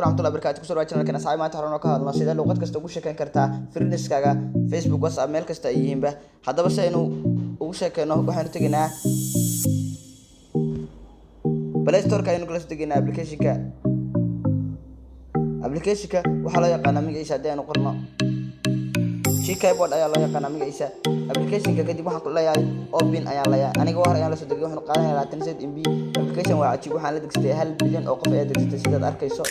ورحمة الله وبركاته كسر واجنا كنا ساعي ما تهرنا كهذا سيدا لغات كستا وش كان كرتا فريندس كاغا فيسبوك واتساب ميل كستا يهين به هذا بس إنه وش كانه وحنا تجينا بلاي ستور كاينو كلاس تجينا أبليكيشن كا وحلا يقنا ميجا إيش هدي أنا قرنا شيء كيبورد أيا الله يقنا ميجا إيش أبليكيشن كا كدي وحنا كلها يا أوبن أيا الله يا أنا جوهر أيا الله صدقني وحنا قاعدين على تنسيت إم بي أبليكيشن وعشي وحنا لدكستي هل بليون أوقف أيا دكستي سيدا أركيسو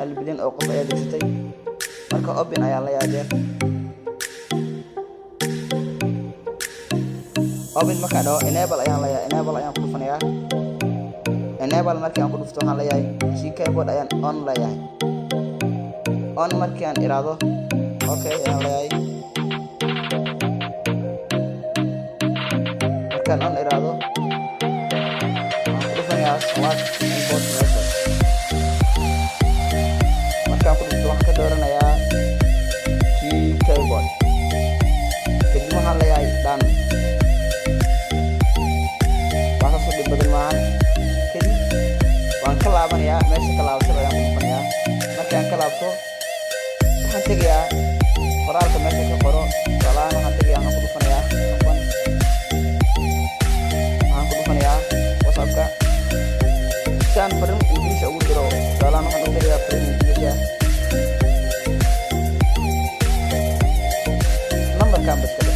هل بليون أوقف أيا دكستي مركا أوبن أيا الله يا دير أوبن مكانه enable أيا الله يا enable أيا كل فنيا enable مركي أنا كل فتوح الله يا شيء كيبورد أيا on الله يا on markii aan iraado okay aan leeyahay markaan on iraado dhufanayaa smart import method markaan ku dhufto waxaan ka dooranayaa keyboard kadib waxaan leeyahay done waxaan soo dhib badan maahan kadib waan ka laabanayaa meesha ka laabashada ayaan ku dhufanayaa markaan ka laabto تجيا قرار كمسة كقرا سلام هتجيا أنا كل فنيا أكون أنا كل فنيا وصابك كان فرن إنجليز أقول كرو سلام هتجيا فرن إنجليز نمبر كام بس كده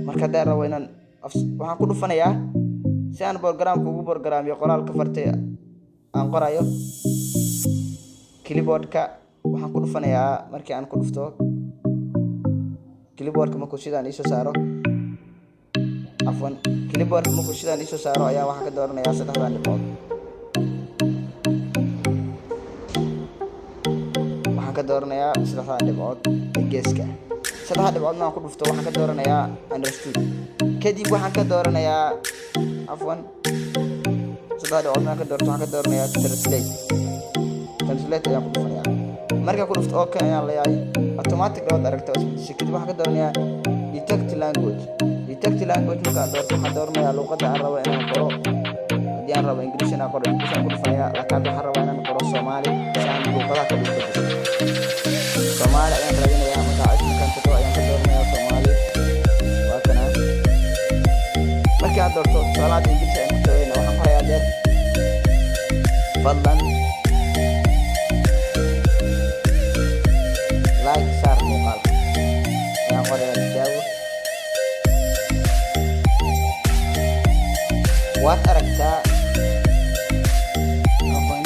مركز دار وينن وأنا كل فنيا سان برنامج كوبو برنامج يا قرار كفرتي أنقرايو keyboardka waxaan ku dhufanayaa markii aan ku dhufto keyboardka markuu sidaan isoo saaro afwan keyboardka markuu sidaan isoo saaro ayaa waxaan ka dooranayaa saddexdan dhibcood waxaan ka dooranayaa saddexdan dhibcood geeska saddexdan dhibcood markaan ku dhufto waxaan ka dooranayaa understood kadib waxaan ka dooranayaa afwan saddexdan dhibcood markaan ka doorto waxaan ka dooranayaa translate ayaan ku dhufanayaa marka ku dhufto okay ayaan leeyahay automatic loo aragto shirkadu waxa ka dooranayaa detect language marka doorto waxa dooranayaa luqadda aan rabo inaan qoro hadii aan rabo English inaan qoro English aan ku dhufanayaa laakiin waxaan rabaa inaan qoro Soomaali saan luqadaha kala duwan Soomaali ayaan raadinayaa marka aan tago ayaan ka dooranayaa Soomaali waa kana marka aad doorto salaad English ayaan ku tageynaa waxaan qorayaa deer fadlan like share muuqaal ayaan qorayaa jawaab waad aragtaa afan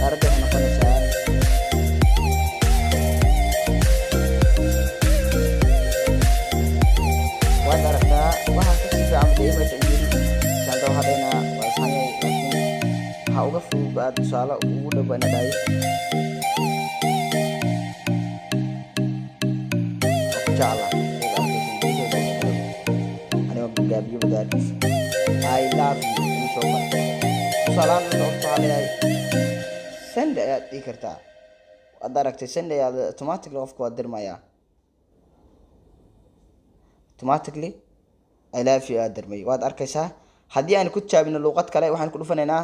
aragta noqonaysaa waad aragtaa waxaa ka sii fiican deemaysa injiri sandoo hadayna waa saxayay laakiin waxaa uga fudud aad tusaale ugu dhawaanadaay jacla anigoo gaabiyo wadaadkiisa I love you insoo marka salaam doorto haleey send ayaad dhigi kartaa waad aragtay send ayaad automatically qofku waa dirmayaa automatically I love you aad dirmay waad arkaysaa haddii aan ku jaabino luqad kale waxaan ku dhufanaynaa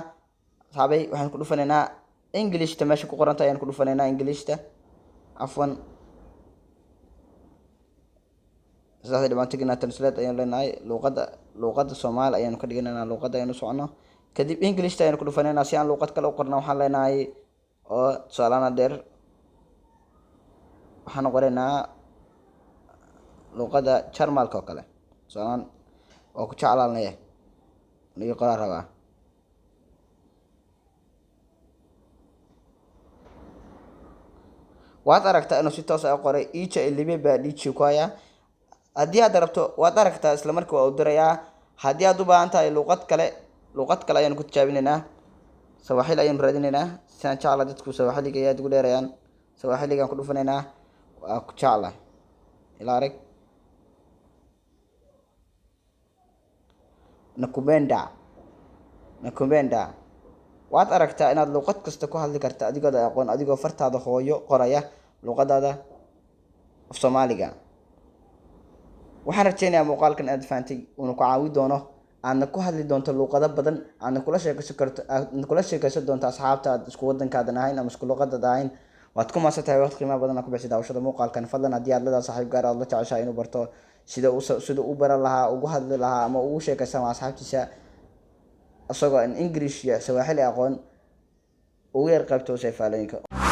saabay waxaan ku dhufanaynaa English ta meesha ku qoranta ayaan ku dhufanaynaa English ta afwan saxda dhibaatigina translate ayaan leenahay luqadda Soomaali ayaan ka dhiganaa luqadda ayaan u socono kadib English ayaan ku dhufanaynaa si aan luqad kale u qorno waxaan leenahay oo salaana deer waxaan qoraynaa luqadda Jarmalka oo kale salaan oo ku jeclaanaya niyo qoraa rabaa waad aragtaa inuu si toos ah qoray icha ilmiye baa dhici ku haya haddii aad rabto waad aragtaa isla markii waa u dirayaa haddii aad u baahan tahay luqad kale ayaan ku tijaabinaynaa Sawaaxili ayaan raadinaynaa saan jecla dadku Sawaaxiliga aad ugu dheerayaan Sawaaxiliga ku dhufanaynaa waa ku jecla ila arag nakubenda waad aragtaa inaad luqad kasta ku hadli karto adigoo fartaada hooyo qoraya luqadaada af Soomaaliga waxaan rajaynayaa muuqaalkan aad fahamtay uu ku caawin doono aadna ku hadli doonto luuqado badan, aadna kula sheekaysan doonto asxaabta aad isku wadankaadan ahayn ama isku luuqadad ahayn. waad ku maasantahay waqti qiimo badan ku bixisay daawashada muuqaalkan. Fadlan haddii aad leedahay saaxiib gaar ah aad la jeceshahay inuu barto sida uu baran lahaa, ugu hadli lahaa ama ugu sheekaysan asxaabtiisa asagoo in English iyo Swahili aqoon ugu yar qaybto faalooyinka.